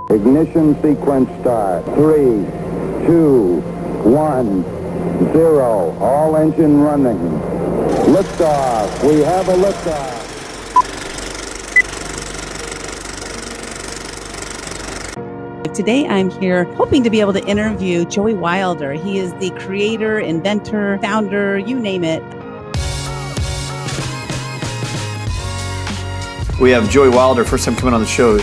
Ignition sequence start. 3, 2, 1, 0. All engine running. Liftoff. We have a liftoff. Today I'm here hoping to be able to interview Joey Wilder. He is the creator, inventor, founder, you name it. We have Joey Wilder, first time coming on the show.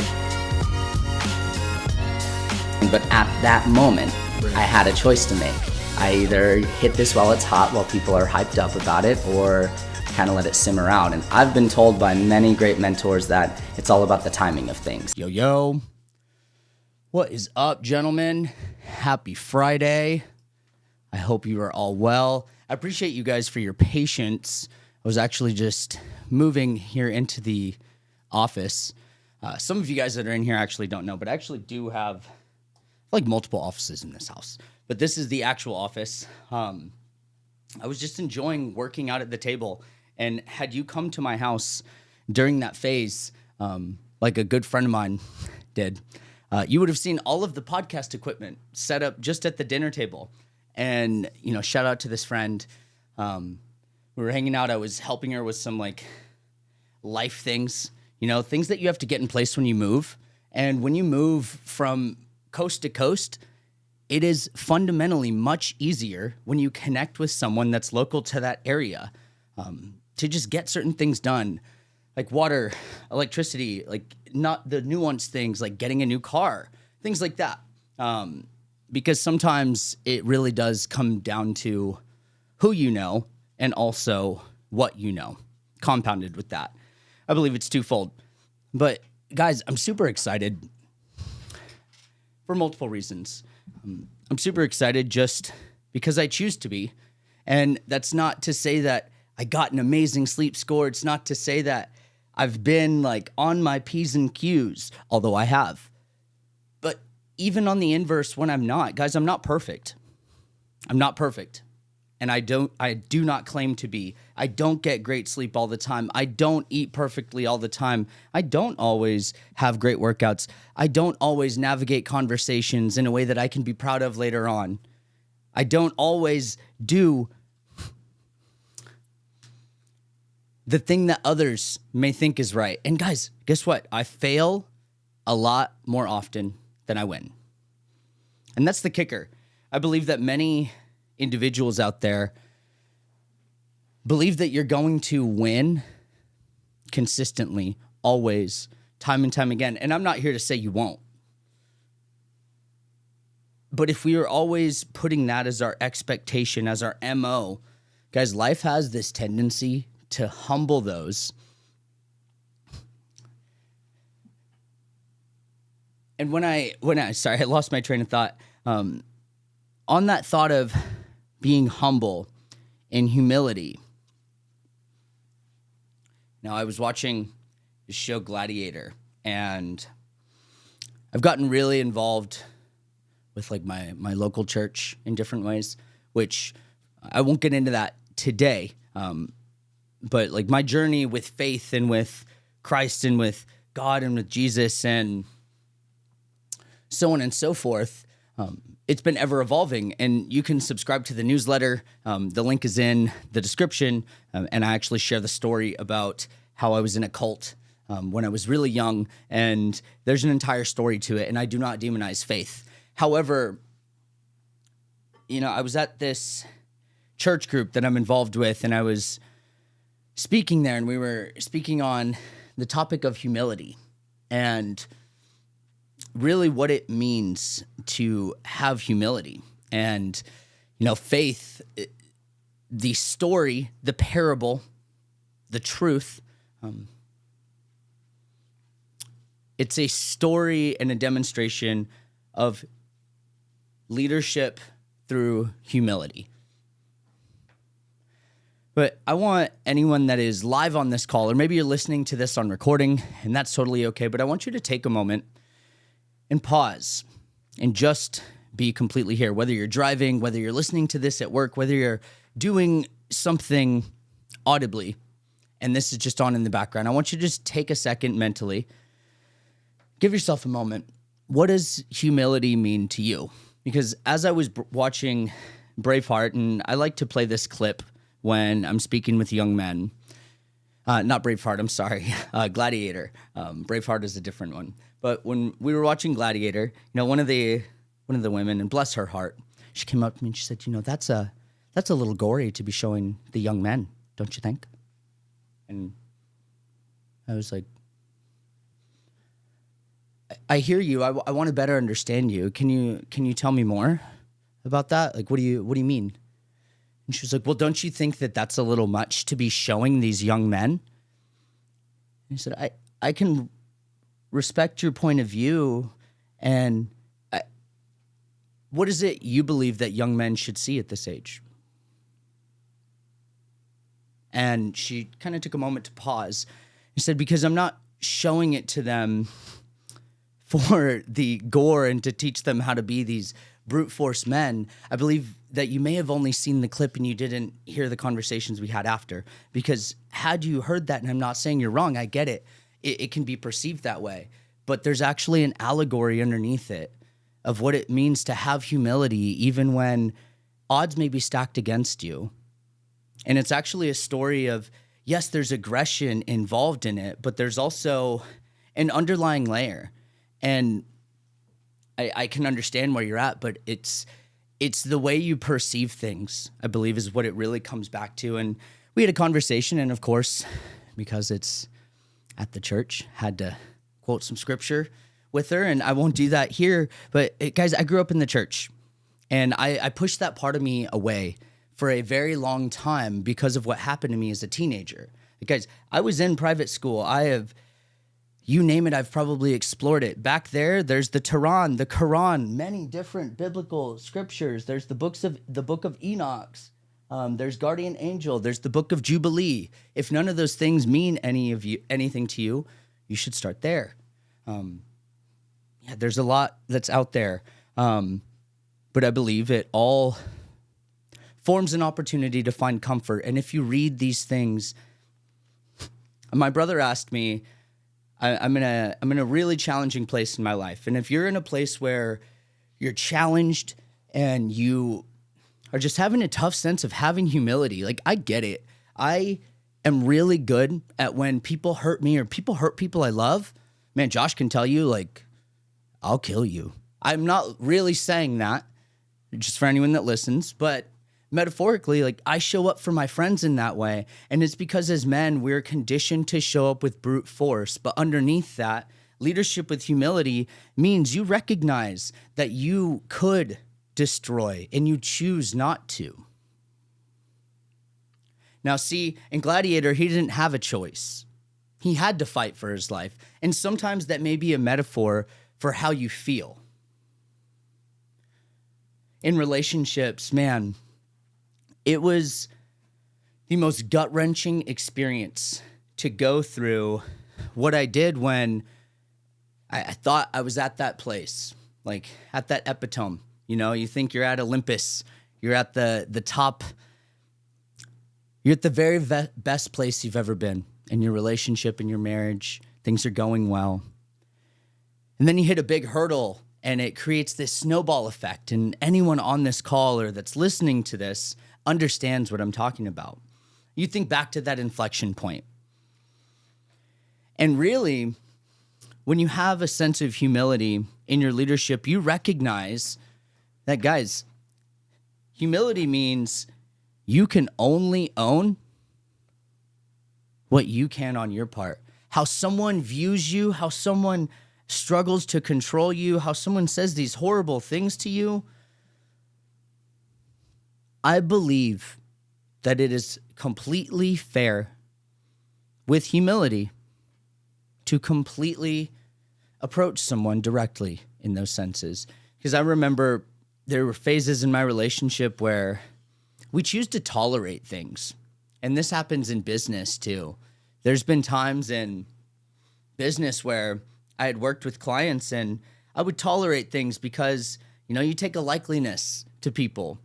But at that moment, I had a choice to make. I either hit this while it's hot, while people are hyped up about it, or kind of let it simmer out. And I've been told by many great mentors that it's all about the timing of things. Yo. What is up, gentlemen? Happy Friday. I hope you are all well. I appreciate you guys for your patience. I was actually just moving here into the office. Some of you guys that are in here actually don't know, but I actually do have like multiple offices in this house. But this is the actual office. I was just enjoying working out at the table. And had you come to my house during that phase, like a good friend of mine did, you would have seen all of the podcast equipment set up just at the dinner table. And, shout out to this friend. We were hanging out. I was helping her with some like life things, things that you have to get in place when you move. And when you move from coast to coast, it is fundamentally much easier when you connect with someone that's local to that area to just get certain things done. Like water, electricity, like not the nuanced things like getting a new car, things like that. Because sometimes it really does come down to who you know and also what you know, compounded with that. I believe it's twofold. But guys, I'm super excited for multiple reasons. I'm super excited just because I choose to be. And that's not to say that I got an amazing sleep score. It's not to say that I've been like on my P's and Q's, although I have. But even on the inverse, when I'm not, guys, I'm not perfect. I'm not perfect. And I do not claim to be. I don't get great sleep all the time. I don't eat perfectly all the time. I don't always have great workouts. I don't always navigate conversations in a way that I can be proud of later on. I don't always do the thing that others may think is right. And guys, guess what? I fail a lot more often than I win. And that's the kicker. I believe that many individuals out there believe that you're going to win consistently, always, time and time again. And I'm not here to say you won't. But if we are always putting that as our expectation, as our MO, guys, life has this tendency to humble those. And when I lost my train of thought. On that thought of being humble and humility. Now, I was watching the show Gladiator, and I've gotten really involved with like my local church in different ways, which I won't get into that today. But like my journey with faith and with Christ and with God and with Jesus and so on and so forth, it's been ever evolving. And you can subscribe to the newsletter. The link is in the description. And I actually share the story about how I was in a cult when I was really young. And there's an entire story to it. And I do not demonize faith. However, I was at this church group that I'm involved with, and I was speaking there, and we were speaking on the topic of humility and really what it means to have humility. And, faith, the story, the parable, the truth, it's a story and a demonstration of leadership through humility. But I want anyone that is live on this call, or maybe you're listening to this on recording, and that's totally okay, but I want you to take a moment and pause and just be completely here, whether you're driving, whether you're listening to this at work, whether you're doing something audibly, and this is just on in the background. I want you to just take a second mentally, give yourself a moment, what does humility mean to you? Because as I was watching Braveheart, and I like to play this clip when I'm speaking with young men. Not Braveheart, I'm sorry, Gladiator. Braveheart is a different one. But when we were watching Gladiator, one of the women, and bless her heart, she came up to me and she said, that's a little gory to be showing the young men, don't you think? And I was like, I hear you. I want to better understand you. Can you tell me more about that? Like, what do you mean? And she was like, well, don't you think that that's a little much to be showing these young men? And I said, I can respect your point of view. And what is it you believe that young men should see at this age? And she kind of took a moment to pause and said, because I'm not showing it to them for the gore and to teach them how to be these brute force men. I believe that you may have only seen the clip and you didn't hear the conversations we had after. Because had you heard that, and I'm not saying you're wrong, I get it. It can be perceived that way. But there's actually an allegory underneath it of what it means to have humility even when odds may be stacked against you. And it's actually a story of, yes, there's aggression involved in it, but there's also an underlying layer. And I can understand where you're at, but it's the way you perceive things, I believe, is what it really comes back to. And we had a conversation, and of course, because it's at the church, had to quote some scripture with her, and I won't do that here. But guys, I grew up in the church, and I pushed that part of me away for a very long time because of what happened to me as a teenager. Guys, I was in private school. You name it, I've probably explored it. Back there's the Quran, many different biblical scriptures. There's the book of Enoch. There's Guardian Angel. There's the book of Jubilee. If none of those things mean anything to you, you should start there. There's a lot that's out there. But I believe it all forms an opportunity to find comfort. And if you read these things, my brother asked me, I'm in a really challenging place in my life. And if you're in a place where you're challenged and you are just having a tough sense of having humility, like, I get it. I am really good at when people hurt me or people hurt people I love. Man, Josh can tell you, like, I'll kill you. I'm not really saying that, just for anyone that listens, but metaphorically, like, I show up for my friends in that way. And it's because as men, we're conditioned to show up with brute force. But underneath that, leadership with humility means you recognize that you could destroy and you choose not to. Now, see, in Gladiator, he didn't have a choice. He had to fight for his life. And sometimes that may be a metaphor for how you feel. In relationships, man, it was the most gut-wrenching experience to go through what I did when I thought I was at that place, like at that epitome. You think you're at Olympus, you're at the top, you're at the very best place you've ever been in your relationship, in your marriage, things are going well. And then you hit a big hurdle and it creates this snowball effect. And anyone on this call or that's listening to this understands what I'm talking about. You think back to that inflection point. And really, when you have a sense of humility in your leadership, you recognize that, guys, humility means you can only own what you can on your part. How someone views you, how someone struggles to control you, how someone says these horrible things to you. I believe that it is completely fair with humility to completely approach someone directly in those senses. Because I remember there were phases in my relationship where we choose to tolerate things. And this happens in business too. There's been times in business where I had worked with clients and I would tolerate things because, you take a likeliness to people.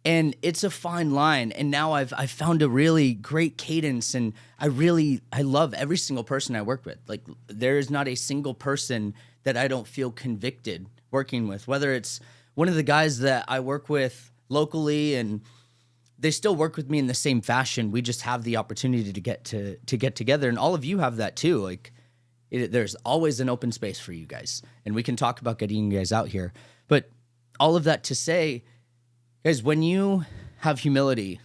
And it's a fine line. And now I've found a really great cadence, and I love every single person I work with. Like, there is not a single person that I don't feel convicted working with, whether it's one of the guys that I work with locally and they still work with me in the same fashion. We just have the opportunity to get together, and all of you have that too. Like, there's always an open space for you guys, and we can talk about getting you guys out here. But all of that to say, guys, when you have humility,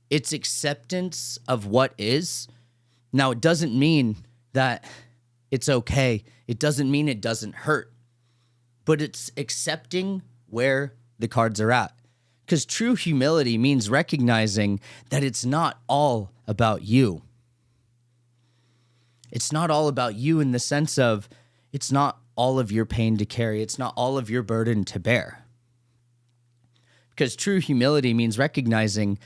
it's acceptance of what is. Now, it doesn't mean that it's okay. It doesn't mean it doesn't hurt, but it's accepting where the cards are at. Because true humility means recognizing that it's not all about you. It's not all about you in the sense of it's not all of your pain to carry. It's not all of your burden to bear. Because true humility means recognizing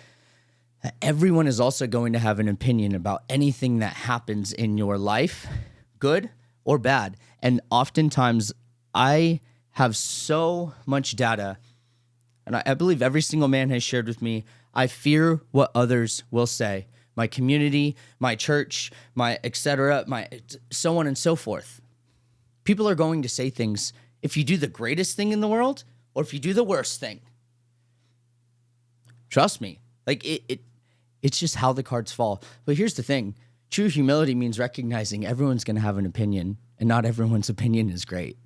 that everyone is also going to have an opinion about anything that happens in your life, good or bad. And oftentimes I have so much data, and I believe every single man has shared with me, I fear what others will say. My community, my church, my etc., my so on and so forth. People are going to say things if you do the greatest thing in the world or if you do the worst thing. Trust me. Like it's just how the cards fall. But here's the thing. True humility means recognizing everyone's going to have an opinion, and not everyone's opinion is great.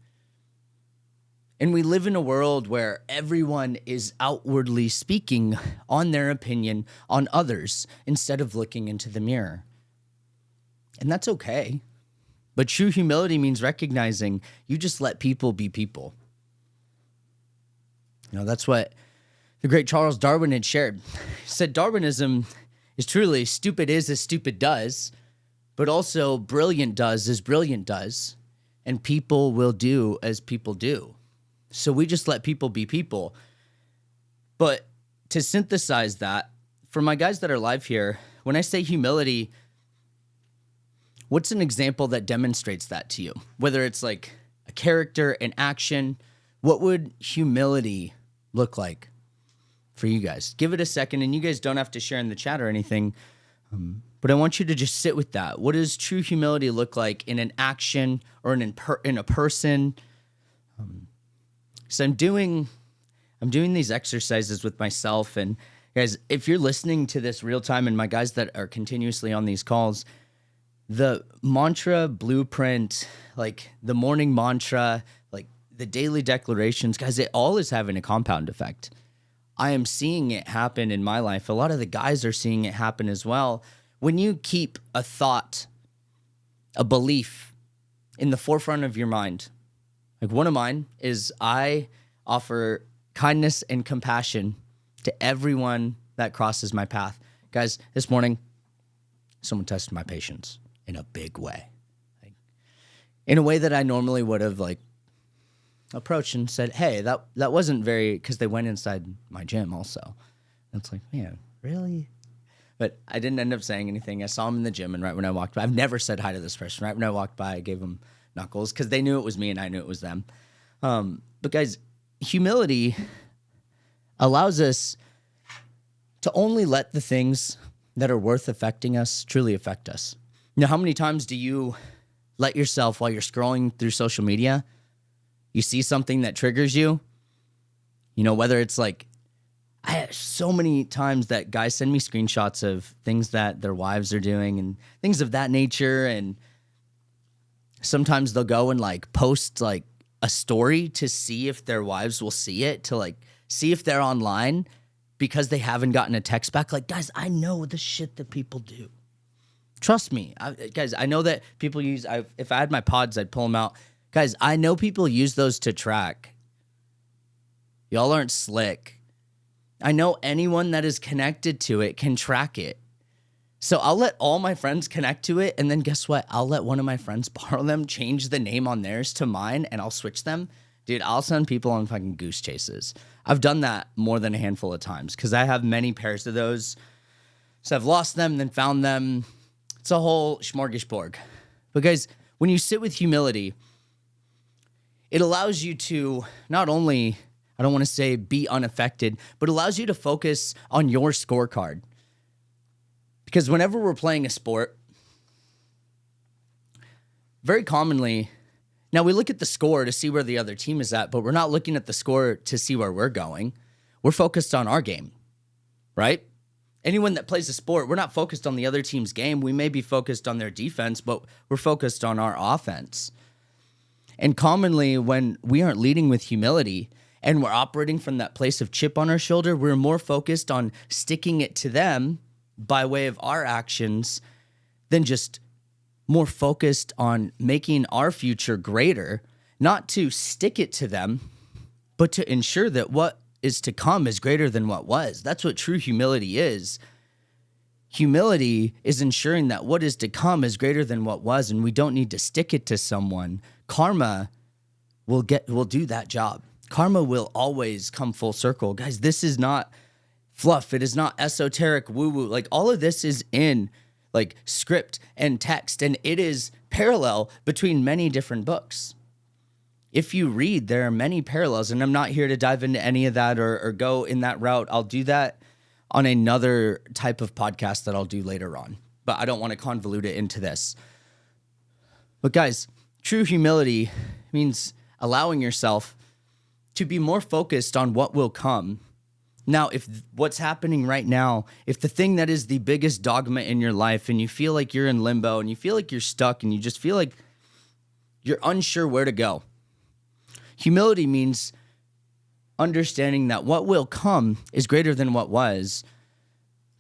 And we live in a world where everyone is outwardly speaking on their opinion on others instead of looking into the mirror. And that's okay. But true humility means recognizing you just let people be people. You know, that's what the great Charles Darwin had shared. He said Darwinism is truly stupid is as stupid does, but also brilliant does as brilliant does, and people will do as people do. So we just let people be people. But to synthesize that, for my guys that are live here, when I say humility, what's an example that demonstrates that to you? Whether it's like a character, an action, what would humility look like for you guys? Give it a second, and you guys don't have to share in the chat or anything, but I want you to just sit with that. What does true humility look like in an action or in a person? So I'm doing these exercises with myself, and guys, if you're listening to this real time, and my guys that are continuously on these calls, the mantra blueprint, like the morning mantra, like the daily declarations, guys, it all is having a compound effect. I am seeing it happen in my life. A lot of the guys are seeing it happen as well. When you keep a thought, a belief in the forefront of your mind, like one of mine is I offer kindness and compassion to everyone that crosses my path. Guys, this morning, someone tested my patience in a big way. Like, in a way that I normally would have like approached and said, hey, that wasn't very, because they went inside my gym also. And it's like, man, really? But I didn't end up saying anything. I saw him in the gym, and right when I walked by, I've never said hi to this person. Right when I walked by, I gave him knuckles because they knew it was me and I knew it was them. But guys, humility allows us to only let the things that are worth affecting us truly affect us. Now, how many times do you let yourself, while you're scrolling through social media, you see something that triggers you? You know, whether it's like, I have so many times that guys send me screenshots of things that their wives are doing and things of that nature, and sometimes they'll go and like post like a story to see if their wives will see it, to like see if they're online because they haven't gotten a text back. Like, guys, I know the shit that people do. Trust me. Guys, I know that people use, if I had my pods, I'd pull them out. Guys, I know people use those to track. Y'all aren't slick. I know anyone that is connected to it can track it. So I'll let all my friends connect to it, and then guess what? I'll let one of my friends borrow them, change the name on theirs to mine, and I'll switch them. Dude, I'll send people on fucking goose chases. I've done that more than a handful of times because I have many pairs of those. So I've lost them, then found them. It's a whole smorgasbord. But guys, when you sit with humility, it allows you to not only, I don't want to say be unaffected, but allows you to focus on your scorecard. Because whenever we're playing a sport, very commonly, Now, we look at the score to see where the other team is at, but we're not looking at the score to see where we're going. We're focused on our game, right? Anyone that plays a sport, we're not focused on the other team's game. We may be focused on their defense, but we're focused on our offense. And commonly, when we aren't leading with humility and we're operating from that place of chip on our shoulder, we're more focused on sticking it to them by way of our actions than just more focused on making our future greater, not to stick it to them, but to ensure that what is to come is greater than what was. That's what true humility is. Humility is ensuring that what is to come is greater than what was, and we don't need to stick it to someone. Karma will do that job. Karma will always come full circle. Guys, this is not fluff. It is not esoteric woo-woo. Like, all of this is in like script and text, and it is parallel between many different books. If you read, there are many parallels, and I'm not here to dive into any of that or go in that route. I'll do that on another type of podcast that I'll do later on, but I don't want to convolute it into this. But guys, true humility means allowing yourself to be more focused on what will come. Now, if what's happening right now, if the thing that is the biggest dogma in your life and you feel like you're in limbo and you feel like you're stuck and you just feel like you're unsure where to go, humility means understanding that what will come is greater than what was,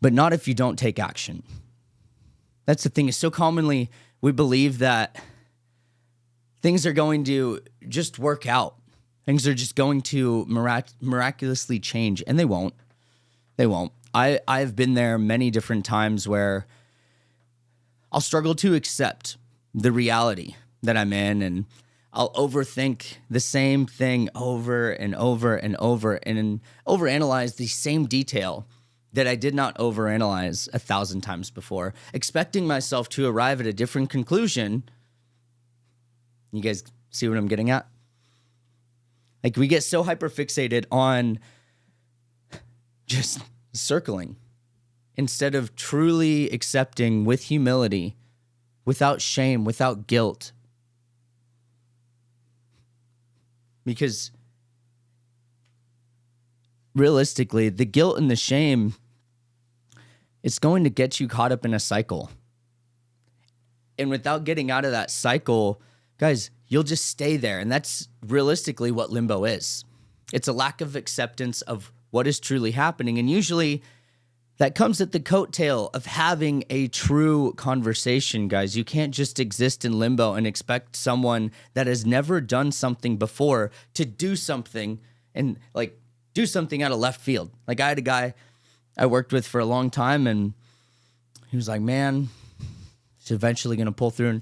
but not if you don't take action. That's the thing. Is so commonly we believe that things are going to just work out. Things are just going to miraculously change, and they won't. They won't. I've been there many different times where I'll struggle to accept the reality that I'm in, and I'll overthink the same thing over and over and over and overanalyze the same detail that I did not overanalyze 1,000 times before, expecting myself to arrive at a different conclusion. You guys see what I'm getting at? Like, we get so hyperfixated on just circling instead of truly accepting with humility, without shame, without guilt. Because realistically, the guilt and the shame, it's going to get you caught up in a cycle. And without getting out of that cycle, guys, you'll just stay there. And that's realistically what limbo is. It's a lack of acceptance of what is truly happening. And usually that comes at the coattail of having a true conversation, guys. You can't just exist in limbo and expect someone that has never done something before to do something and like do something out of left field. Like, I had a guy I worked with for a long time, and he was like, man, he's eventually going to pull through. And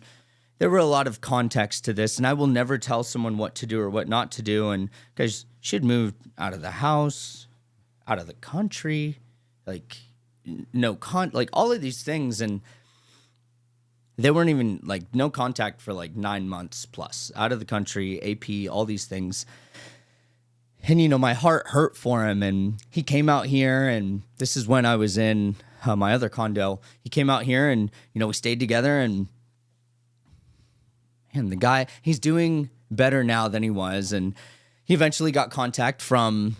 there were a lot of context to this, and I will never tell someone what to do or what not to do. And guys, she'd moved out of the house, out of the country, like like all of these things, and they weren't even like no contact for like 9 months plus, out of the country, AP, all these things. And you know, my heart hurt for him, and he came out here, and this is when I was in my other condo. He came out here, and you know, we stayed together, and the guy, he's doing better now than he was, and he eventually got contact from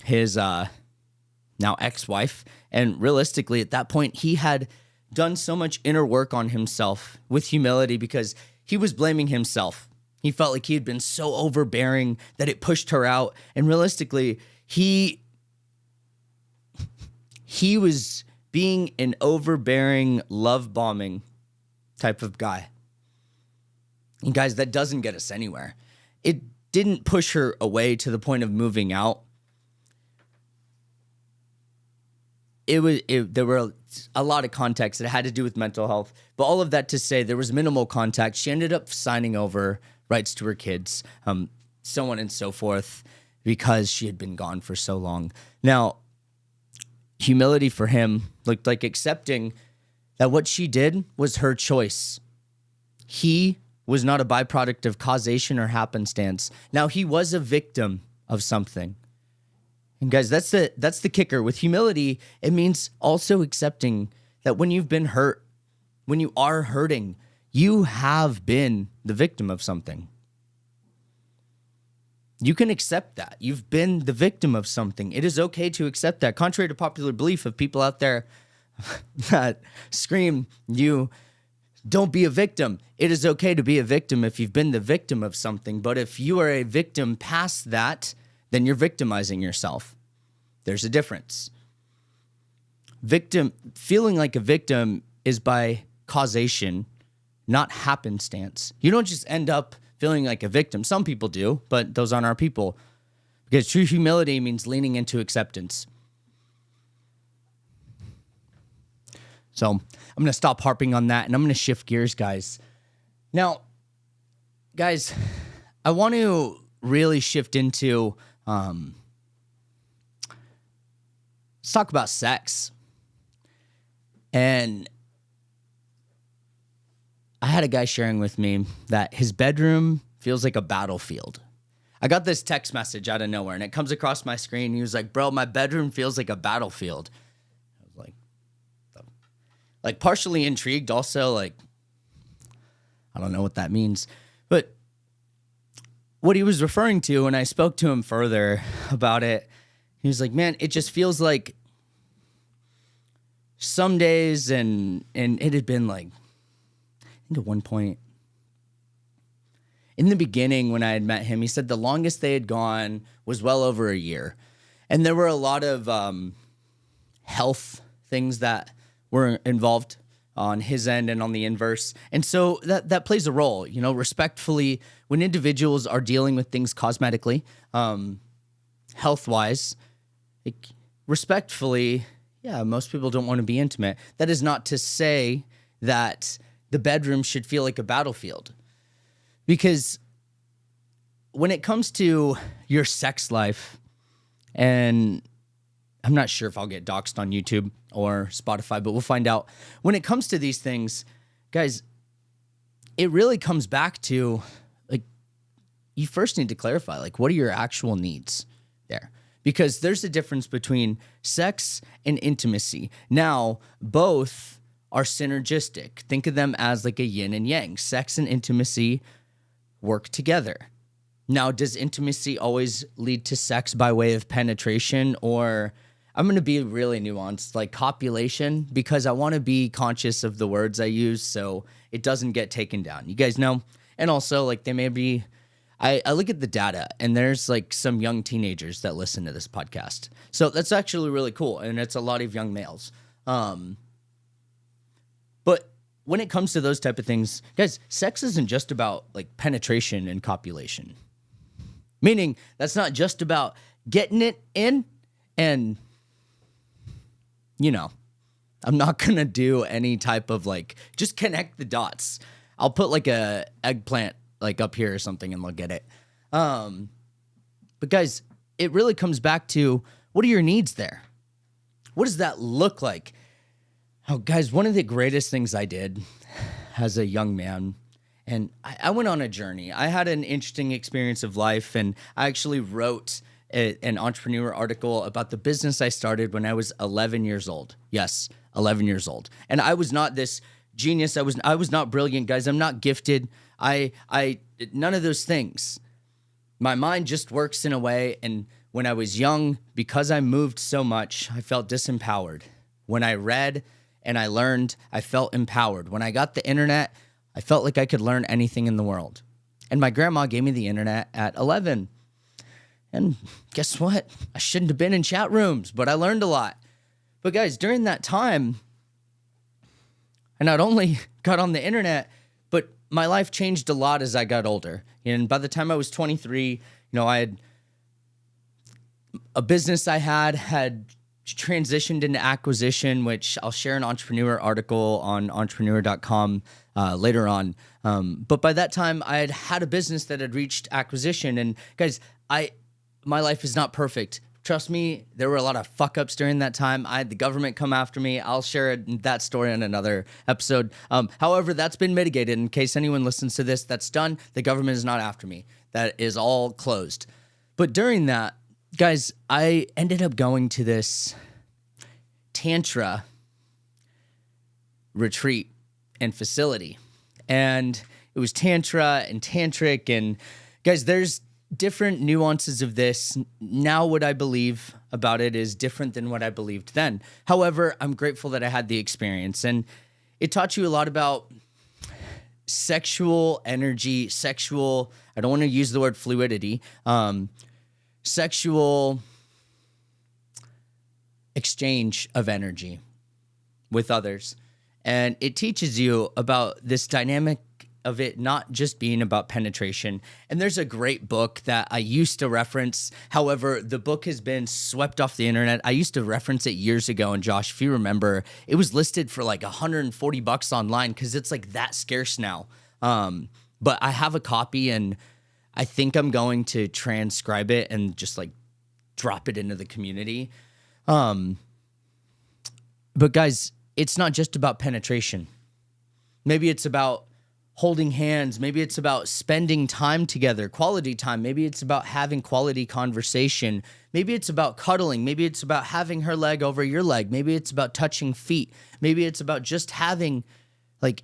his now ex-wife. And realistically, at that point, he had done so much inner work on himself with humility because he was blaming himself. He felt like he had been so overbearing that it pushed her out. And realistically, he was being an overbearing, love-bombing type of guy. And guys, that doesn't get us anywhere. It didn't push her away to the point of moving out. There were a lot of context. It had to do with mental health. But all of that to say, there was minimal contact. She ended up signing over rights to her kids, so on and so forth, because she had been gone for so long. Now, humility for him looked like accepting that what she did was her choice. He was not a byproduct of causation or happenstance. Now, he was a victim of something. And guys, that's the kicker. With humility, it means also accepting that when you've been hurt, when you are hurting, you have been the victim of something. You can accept that. You've been the victim of something. It is okay to accept that. Contrary to popular belief of people out there that scream, you don't be a victim. It is okay to be a victim if you've been the victim of something. But if you are a victim past that, then you're victimizing yourself. There's a difference. Feeling like a victim is by causation, not happenstance. You don't just end up feeling like a victim. Some people do, but those aren't our people. Because true humility means leaning into acceptance. So I'm going to stop harping on that, and I'm going to shift gears, guys. Now, guys, I want to really shift into, let's talk about sex. And I had a guy sharing with me that his bedroom feels like a battlefield. I got this text message out of nowhere, and it comes across my screen. He was like, bro, my bedroom feels like a battlefield. I was like partially intrigued, also like, I don't know what that means. But what he was referring to, when I spoke to him further about it, he was like, man, it just feels like some days, and it had been like, I think at one point in the beginning when I had met him, he said the longest they had gone was well over a year. And there were a lot of health things that were involved on his end and on the inverse. And so that plays a role, you know, respectfully, when individuals are dealing with things cosmetically, health-wise, respectfully, yeah, most people don't want to be intimate. That is not to say that the bedroom should feel like a battlefield. Because when it comes to your sex life, and I'm not sure if I'll get doxxed on YouTube or Spotify, but we'll find out. When it comes to these things, guys, it really comes back to, like, you first need to clarify, like, what are your actual needs there? Because there's a difference between sex and intimacy. Now, both are synergistic. Think of them as like a yin and yang. Sex and intimacy work together. Now, does intimacy always lead to sex by way of penetration? Or I'm going to be really nuanced, like copulation, because I want to be conscious of the words I use so it doesn't get taken down. You guys know? And also, like, they may be, I look at the data, and there's like some young teenagers that listen to this podcast. So that's actually really cool. And it's a lot of young males. But when it comes to those type of things, guys, sex isn't just about like penetration and copulation. Meaning that's not just about getting it in and, you know, I'm not going to do any type of like, just connect the dots. I'll put like a eggplant like up here or something and they'll get it. But guys, it really comes back to, what are your needs there? What does that look like? Oh, guys, one of the greatest things I did as a young man, and I went on a journey. I had an interesting experience of life, and I actually wrote an entrepreneur article about the business I started when I was 11 years old. Yes, 11 years old. And I was not this genius. I was not brilliant, guys. I'm not gifted. I none of those things. My mind just works in a way, and when I was young, because I moved so much, I felt disempowered. When I read and I learned, I felt empowered. When I got the internet, I felt like I could learn anything in the world. And my grandma gave me the internet at 11. And guess what? I shouldn't have been in chat rooms, but I learned a lot. But guys, during that time, I not only got on the internet, but my life changed a lot as I got older. And by the time I was 23, you know, I had a business I had transitioned into acquisition, which I'll share an entrepreneur article on entrepreneur.com later on. But by that time, I had a business that had reached acquisition. And guys, my life is not perfect. Trust me, there were a lot of fuck ups during that time. I had the government come after me. I'll share that story in another episode. However, that's been mitigated. In case anyone listens to this, that's done. The government is not after me. That is all closed. But during that, guys, I ended up going to this Tantra retreat and facility. And it was Tantra and Tantric. And guys, there's different nuances of this. Now what I believe about it is different than what I believed then. However, I'm grateful that I had the experience, and it taught you a lot about sexual energy, I don't want to use the word fluidity, sexual exchange of energy with others. And it teaches you about this dynamic of it not just being about penetration. And there's a great book that I used to reference. However, the book has been swept off the internet. I used to reference it years ago. And Josh, if you remember, it was listed for like $140 online because it's like that scarce now. But I have a copy, and I think I'm going to transcribe it and just like drop it into the community. But guys, it's not just about penetration. Maybe it's about holding hands. Maybe it's about spending time together, quality time. Maybe it's about having quality conversation. Maybe it's about cuddling. Maybe it's about having her leg over your leg. Maybe it's about touching feet. Maybe it's about just having like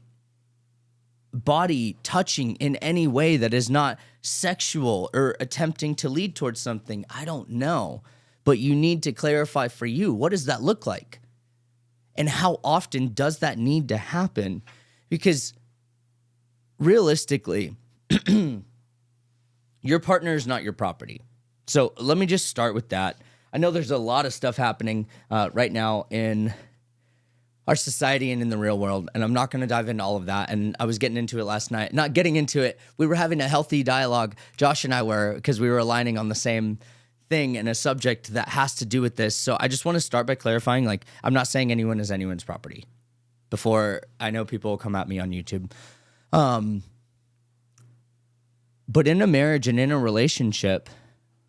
body touching in any way that is not sexual or attempting to lead towards something. I don't know. But you need to clarify for you, what does that look like? And how often does that need to happen? Because realistically, your partner is not your property. So let me just start with that. I know there's a lot of stuff happening right now in our society and in the real world, and I'm not going to dive into all of that. And I was getting into it last night. Not getting into it. We were having a healthy dialogue, Josh and I were, because we were aligning on the same thing and a subject that has to do with this. So I just want to start by clarifying, like, I'm not saying anyone is anyone's property. Before, I know people will come at me on YouTube. But in a marriage and in a relationship,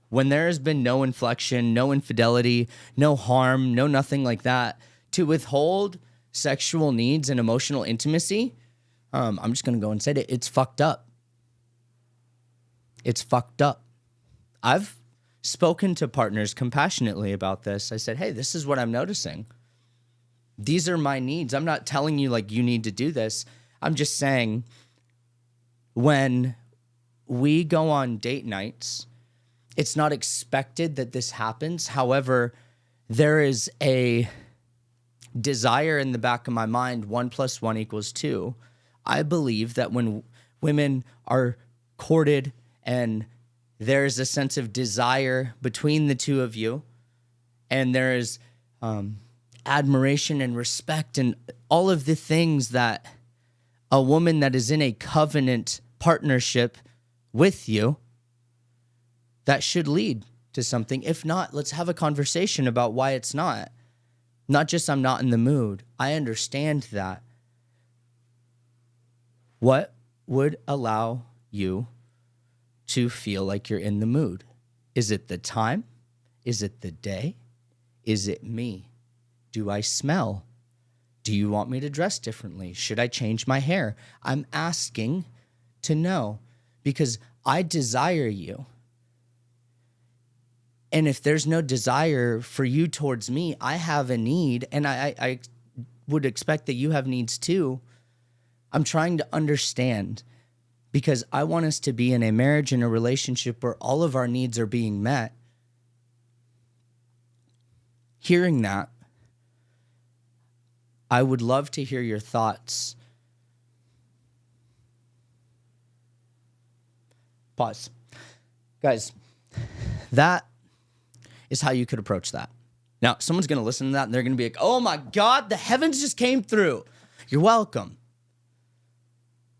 when there has been no inflection, no infidelity, no harm, no nothing like that, to withhold sexual needs and emotional intimacy, I'm just going to go and say it, it's fucked up. It's fucked up. I've spoken to partners compassionately about this. I said, hey, this is what I'm noticing. These are my needs. I'm not telling you like you need to do this. I'm just saying when we go on date nights, it's not expected that this happens. However, there is a desire in the back of my mind, 1 + 1 = 2. I believe that when women are courted and there's a sense of desire between the two of you, and there is admiration and respect and all of the things that a woman that is in a covenant partnership with you, that should lead to something. If not, let's have a conversation about why it's not. Not just I'm not in the mood. I understand that. What would allow you to feel like you're in the mood? Is it the time? Is it the day? Is it me? Do I smell? Do you want me to dress differently? Should I change my hair? I'm asking to know because I desire you. And if there's no desire for you towards me, I have a need, and I would expect that you have needs too. I'm trying to understand because I want us to be in a marriage and a relationship where all of our needs are being met. Hearing that, I would love to hear your thoughts. Pause. Guys, that is how you could approach that. Now, someone's going to listen to that and they're going to be like, oh my God, the heavens just came through. You're welcome.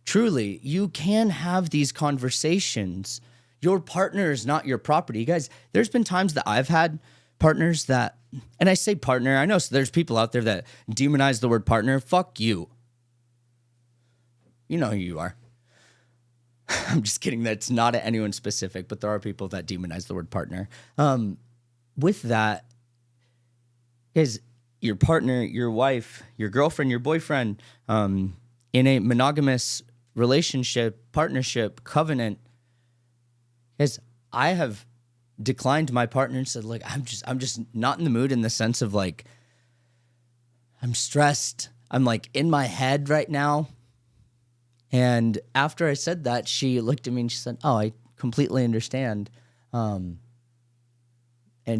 Truly, you can have these conversations. Your partner is not your property. Guys, there's been times that I've had partners that, and I say partner, I know there's people out there that demonize the word partner. Fuck you. You know who you are. I'm just kidding. That's not at anyone specific, but there are people that demonize the word partner. With that, guys, your partner, your wife, your girlfriend, your boyfriend, in a monogamous relationship, partnership, covenant, guys, I have declined my partner and said, like, I'm just not in the mood in the sense of like, I'm stressed. I'm like in my head right now. And after I said that, she looked at me and she said, oh, I completely understand. And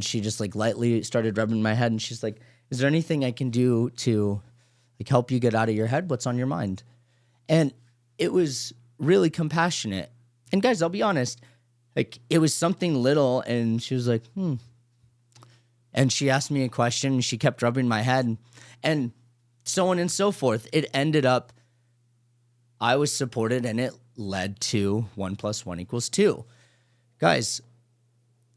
she just like lightly started rubbing my head, and she's like, is there anything I can do to like help you get out of your head? What's on your mind? And it was really compassionate. And guys, I'll be honest, like it was something little, and she was like, and she asked me a question, and she kept rubbing my head, and so on and so forth. It ended up, I was supported, and it led to 1 + 1 = 2. Guys,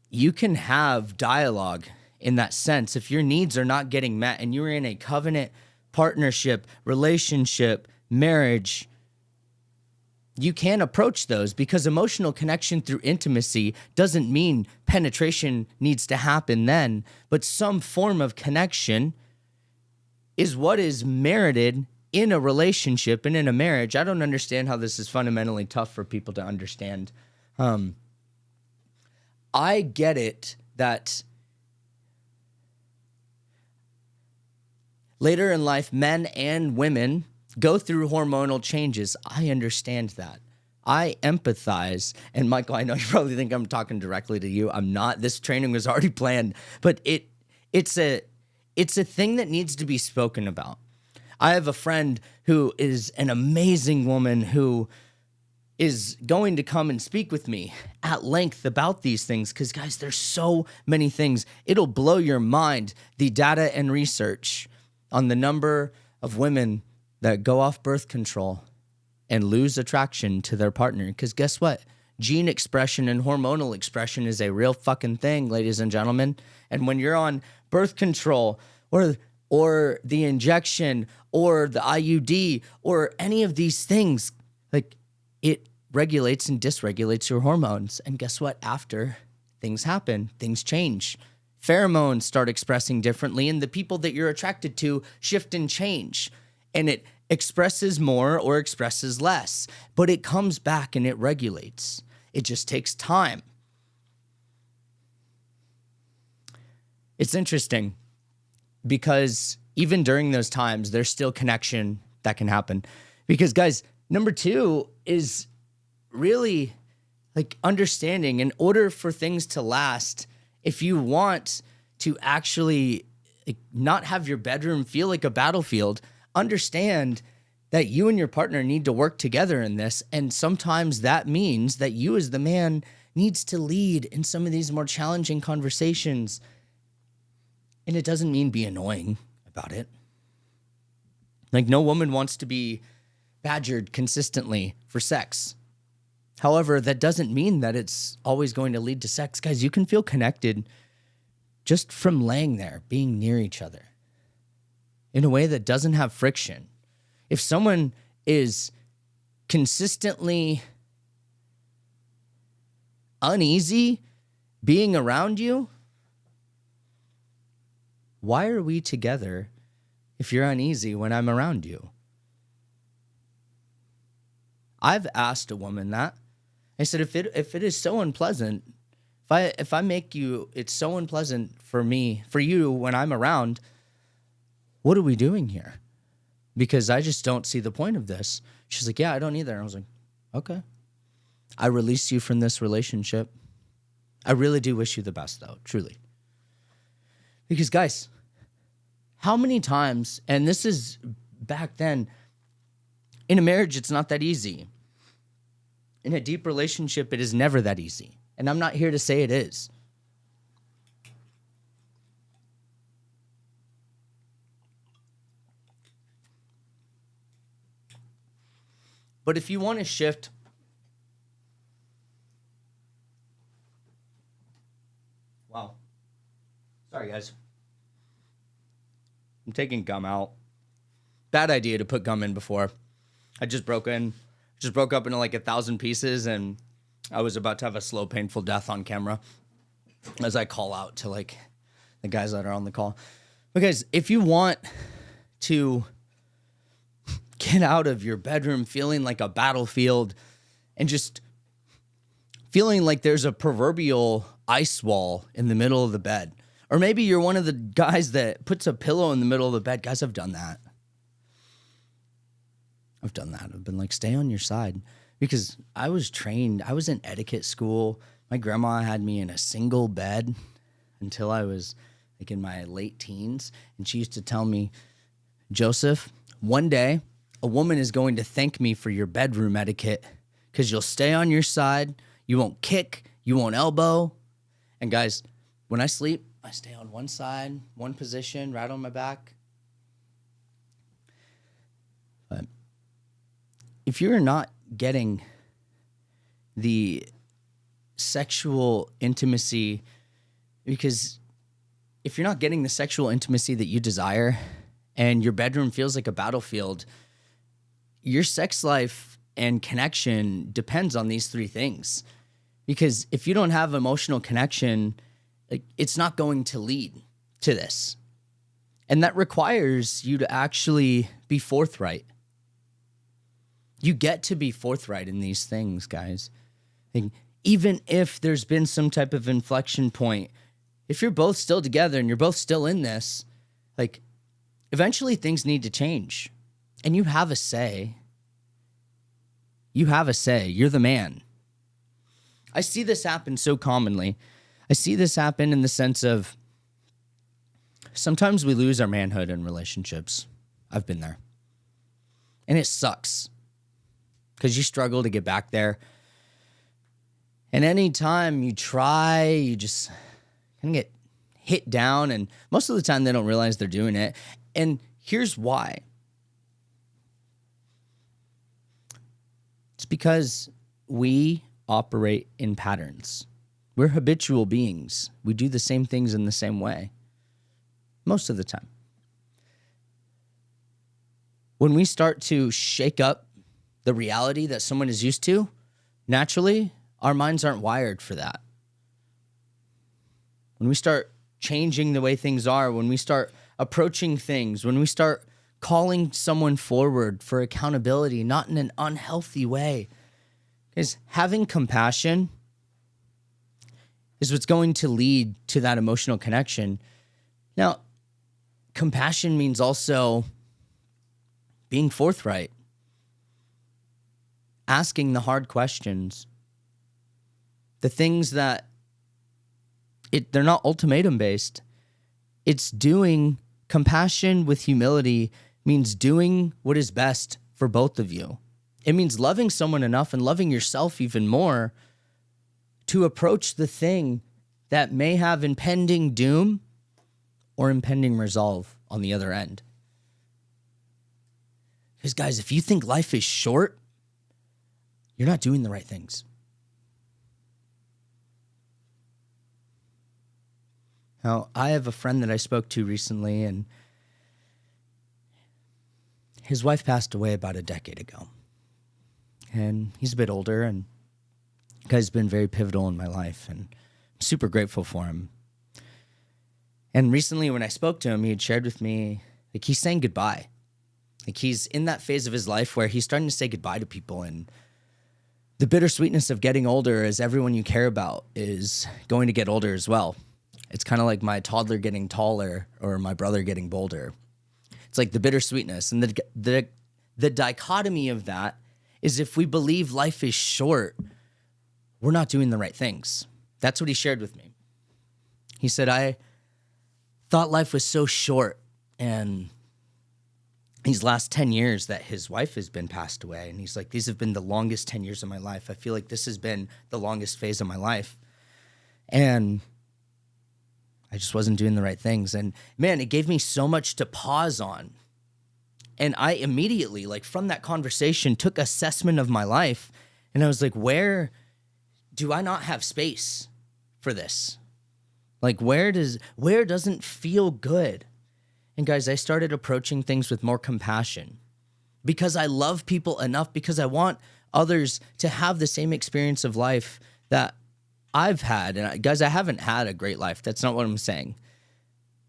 you can have dialogue in that sense. If your needs are not getting met and you're in a covenant, partnership, relationship, marriage, you can approach those, because emotional connection through intimacy doesn't mean penetration needs to happen then, but some form of connection is what is merited in a relationship and in a marriage. I don't understand how this is fundamentally tough for people to understand. I get it that later in life, men and women go through hormonal changes. I understand that. I empathize. And Michael, I know you probably think I'm talking directly to you. I'm not. This training was already planned, but it's a thing that needs to be spoken about. I have a friend who is an amazing woman who is going to come and speak with me at length about these things, because guys, there's so many things. It'll blow your mind, the data and research on the number of women that go off birth control and lose attraction to their partner. Because guess what? Gene expression and hormonal expression is a real fucking thing, ladies and gentlemen. And when you're on birth control or the injection or the IUD or any of these things, like it regulates and dysregulates your hormones. And guess what? After things happen, things change. Pheromones start expressing differently, and the people that you're attracted to shift and change. And it expresses more or expresses less, but it comes back and it regulates. It just takes time. It's interesting because even during those times, there's still connection that can happen. Because guys, number 2 is really like understanding, in order for things to last, if you want to actually not have your bedroom feel like a battlefield, understand that you and your partner need to work together in this. And sometimes that means that you as the man needs to lead in some of these more challenging conversations. And it doesn't mean be annoying about it. Like no woman wants to be badgered consistently for sex. However, that doesn't mean that it's always going to lead to sex. Guys, you can feel connected just from laying there, being near each other in a way that doesn't have friction. If someone is consistently uneasy being around you, why are we together if you're uneasy when I'm around you? I've asked a woman that. I said, if it is so unpleasant, if I make you, it's so unpleasant for you when I'm around, what are we doing here? Because I just don't see the point of this. She's like, yeah, I don't either. I was like, okay. I release you from this relationship. I really do wish you the best, though, truly. Because, guys, how many times, and this is back then, in a marriage, it's not that easy. In a deep relationship, it is never that easy. And I'm not here to say it is. But if you want to shift, wow. Sorry, guys. I'm taking gum out. Bad idea to put gum in before. I just broke up into like 1,000 pieces, and I was about to have a slow, painful death on camera as I call out to like the guys that are on the call. Because if you want to get out of your bedroom feeling like a battlefield and just feeling like there's a proverbial ice wall in the middle of the bed, or maybe you're one of the guys that puts a pillow in the middle of the bed. Guys, I've done that. I've been like, stay on your side. because I was trained. I was in etiquette school. My grandma had me in a single bed until I was like in my late teens. And she used to tell me, Joseph, one day a woman is going to thank me for your bedroom etiquette because you'll stay on your side. You won't kick. You won't elbow. And guys, when I sleep, I stay on one side, one position, right on my back. But if you're not getting the sexual intimacy, because if you're not getting the sexual intimacy that you desire and your bedroom feels like a battlefield, your sex life and connection depends on these three things. Because if you don't have emotional connection, it's not going to lead to this. And that requires you to actually be forthright. You get to be forthright in these things, guys. Even if there's been some type of inflection point, if you're both still together and you're both still in this, like, eventually things need to change. And you have a say. You have a say. You're the man. I see this happen so commonly. I see this happen in the sense of sometimes we lose our manhood in relationships. I've been there. And it sucks because you struggle to get back there. And anytime you try, you just kind of get hit down. And most of the time they don't realize they're doing it. And here's why. It's because we operate in patterns. We're habitual beings. We do the same things in the same way. Most of the time. When we start to shake up the reality that someone is used to, naturally, our minds aren't wired for that. When we start changing the way things are, when we start approaching things, when we start calling someone forward for accountability, not in an unhealthy way, because having compassion is what's going to lead to that emotional connection. Now, compassion means also being forthright, asking the hard questions, the things that they're not ultimatum based. It's doing compassion with humility means doing what is best for both of you. It means loving someone enough and loving yourself even more to approach the thing that may have impending doom or impending resolve on the other end. Because guys, if you think life is short, you're not doing the right things. Now, I have a friend that I spoke to recently, and his wife passed away about a decade ago. And he's a bit older, and the guy's been very pivotal in my life, and I'm super grateful for him. And recently when I spoke to him, he had shared with me, like, he's saying goodbye. Like, he's in that phase of his life where he's starting to say goodbye to people, and the bittersweetness of getting older is everyone you care about is going to get older as well. It's kind of like my toddler getting taller or my brother getting bolder. It's like the bittersweetness. And the dichotomy of that is if we believe life is short, we're not doing the right things. That's what he shared with me. He said, I thought life was so short, and these last 10 years that his wife has been passed away. And he's like, these have been the longest 10 years of my life. I feel like this has been the longest phase of my life. And I just wasn't doing the right things. And man, it gave me so much to pause on. And I immediately, like, from that conversation, took assessment of my life. And I was like, where do I not have space for this? Like, where doesn't feel good? And guys, I started approaching things with more compassion because I love people enough, because I want others to have the same experience of life that I've had. And guys, I haven't had a great life. That's not what I'm saying.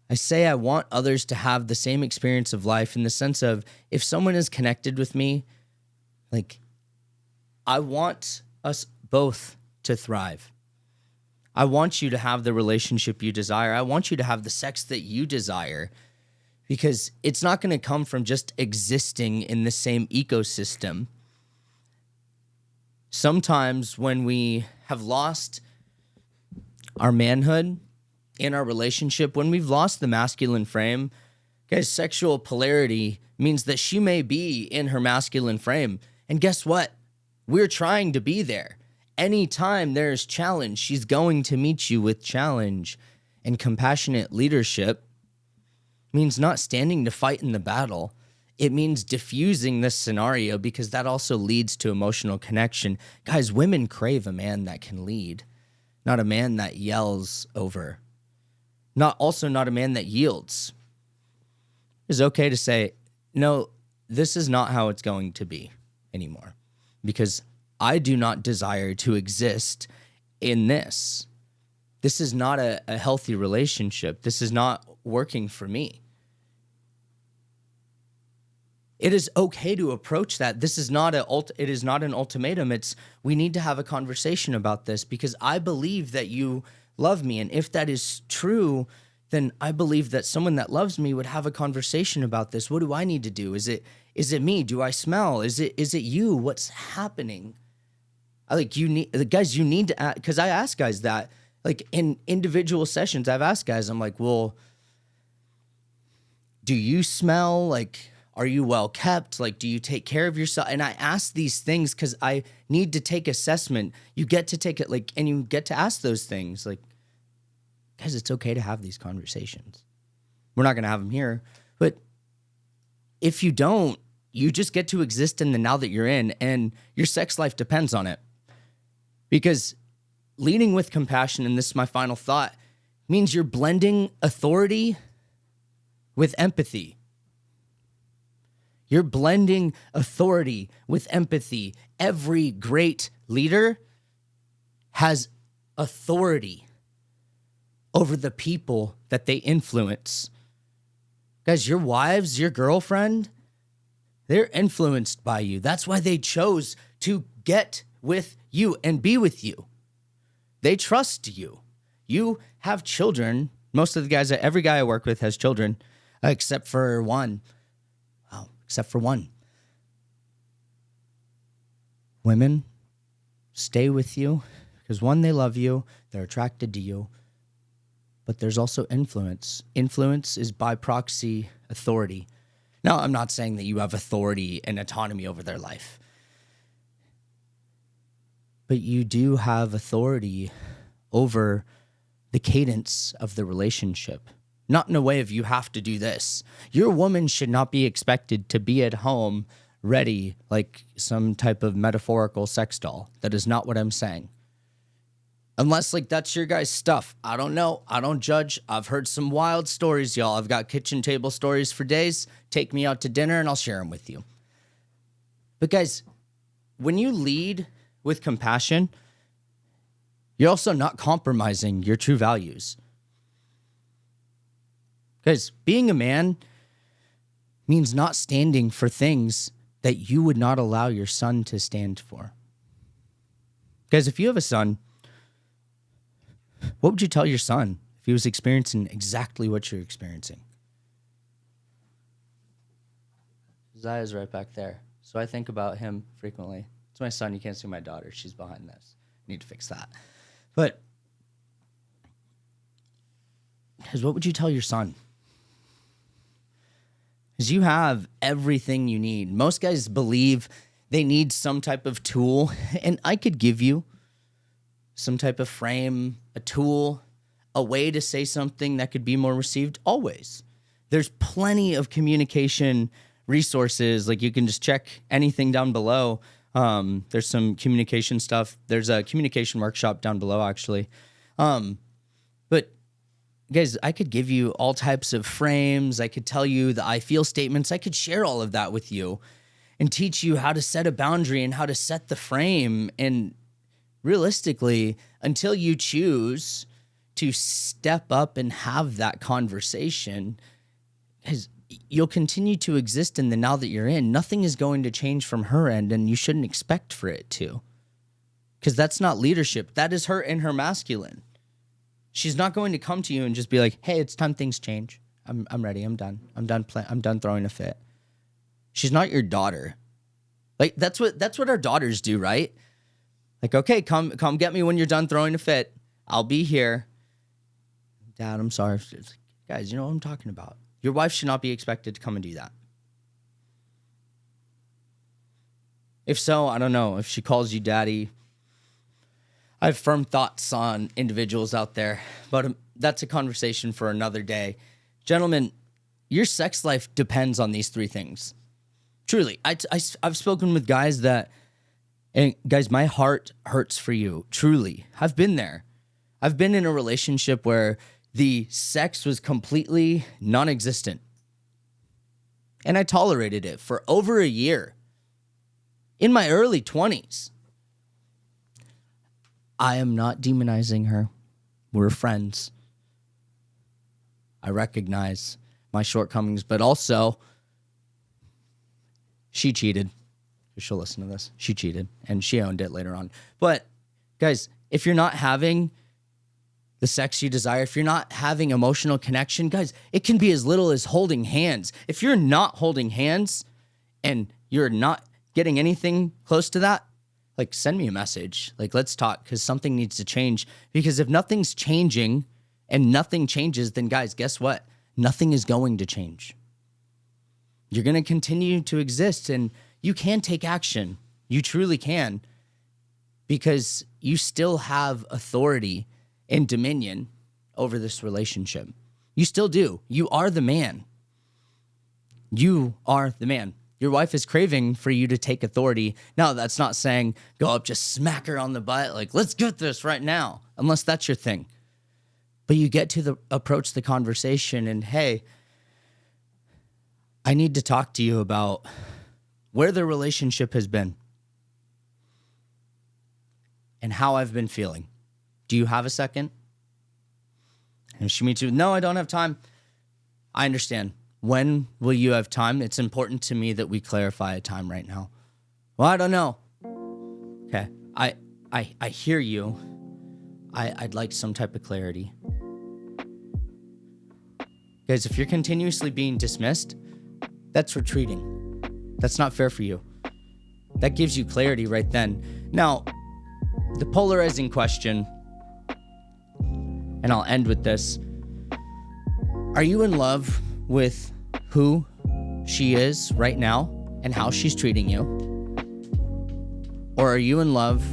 I say I want others to have the same experience of life in the sense of, if someone is connected with me, like, I want us both to thrive. I want you to have the relationship you desire. I want you to have the sex that you desire, because it's not going to come from just existing in the same ecosystem. sometimes when we have lost our manhood in our relationship, when we've lost the masculine frame, guys, sexual polarity means that she may be in her masculine frame. And guess what? We're trying to be there. Anytime there's challenge, she's going to meet you with challenge. And compassionate leadership means not standing to fight in the battle. It means diffusing this scenario, because that also leads to emotional connection. Guys, women crave a man that can lead, not a man that yells over. Not a man that yields. It's okay to say, no, this is not how it's going to be anymore, because I do not desire to exist in this. This is not a healthy relationship. This is not working for me. It is okay to approach that. This is not it is not an ultimatum. It's, we need to have a conversation about this, because I believe that you love me. And if that is true, then I believe that someone that loves me would have a conversation about this. What do I need to do? Is it me? Do I smell? Is it you? What's happening? You need to, because I ask guys that, like, in individual sessions, I've asked guys, I'm like, well, do you smell? Like, are you well kept? Like, do you take care of yourself? And I ask these things because I need to take assessment. You get to take it, like, and you get to ask those things. Like, guys, it's okay to have these conversations. We're not going to have them here. But if you don't, you just get to exist in the now that you're in, and your sex life depends on it. Because leading with compassion, and this is my final thought, means you're blending authority with empathy. You're blending authority with empathy. Every great leader has authority over the people that they influence. Guys, your wives, your girlfriend, they're influenced by you. That's why they chose to get with you and be with you. They trust you. You have children. Most of the guys, every guy I work with has children, except for one. Except for one. Women stay with you because, one, they love you, they're attracted to you, but there's also influence. Influence is by proxy authority. Now, I'm not saying that you have authority and autonomy over their life, but you do have authority over the cadence of the relationship. Not in a way of, you have to do this. Your woman should not be expected to be at home ready like some type of metaphorical sex doll. That is not what I'm saying. Unless, like, that's your guys' stuff. I don't know. I don't judge. I've heard some wild stories, y'all. I've got kitchen table stories for days. Take me out to dinner and I'll share them with you. But guys, when you lead with compassion, you're also not compromising your true values. Because being a man means not standing for things that you would not allow your son to stand for. Guys, if you have a son, what would you tell your son if he was experiencing exactly what you're experiencing? Zaya's right back there. So I think about him frequently. It's my son. You can't see my daughter. She's behind this. Need to fix that. But, guys, what would you tell your son? Because you have everything you need. Most guys believe they need some type of tool, and I could give you some type of frame, a tool, a way to say something that could be more received. Always. There's plenty of communication resources. Like, you can just check anything down below. There's some communication stuff. There's a communication workshop down below, actually. But guys, I could give you all types of frames. I could tell you the I feel statements. I could share all of that with you and teach you how to set a boundary and how to set the frame. And realistically, until you choose to step up and have that conversation, guys, you'll continue to exist in the now that you're in. Nothing is going to change from her end, and you shouldn't expect for it to. Because that's not leadership. That is her in her masculine. She's not going to come to you and just be like, hey, it's time things change. I'm ready. I'm done. I'm done throwing a fit. She's not your daughter. Like, that's what our daughters do, right? Like, okay, come get me when you're done throwing a fit. I'll be here. Dad, I'm sorry. It's like, guys, you know what I'm talking about. Your wife should not be expected to come and do that. If so, I don't know. If she calls you daddy, I have firm thoughts on individuals out there, but that's a conversation for another day. Gentlemen, your sex life depends on these three things. Truly, I've spoken with guys that, and guys, my heart hurts for you. Truly, I've been there. I've been in a relationship where the sex was completely non-existent. And I tolerated it for over a year. In my early 20s. I am not demonizing her. We're friends. I recognize my shortcomings, but also she cheated. She'll listen to this. She cheated, and she owned it later on. But guys, if you're not having the sex you desire, if you're not having emotional connection, guys, it can be as little as holding hands. If you're not holding hands and you're not getting anything close to that, like, send me a message. Like, let's talk, because something needs to change. Because if nothing's changing and nothing changes, then guys, guess what? Nothing is going to change. You're going to continue to exist, and you can take action. You truly can, because you still have authority and dominion over this relationship. You still do. You are the man. You are the man. Your wife is craving for you to take authority. Now, that's not saying go up, just smack her on the butt, like, let's get this right now, unless that's your thing. But you get to approach the conversation and, hey, I need to talk to you about where the relationship has been and how I've been feeling. Do you have a second? And she meets you, no, I don't have time. I understand. When will you have time? It's important to me that we clarify a time right now. Well, I don't know. Okay, I hear you. I'd like some type of clarity. Guys, if you're continuously being dismissed, that's retreating. That's not fair for you. That gives you clarity right then. Now, the polarizing question, and I'll end with this. Are you in love with who she is right now and how she's treating you? Or are you in love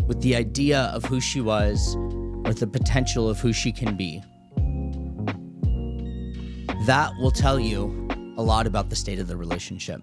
with the idea of who she was or the potential of who she can be? That will tell you a lot about the state of the relationship.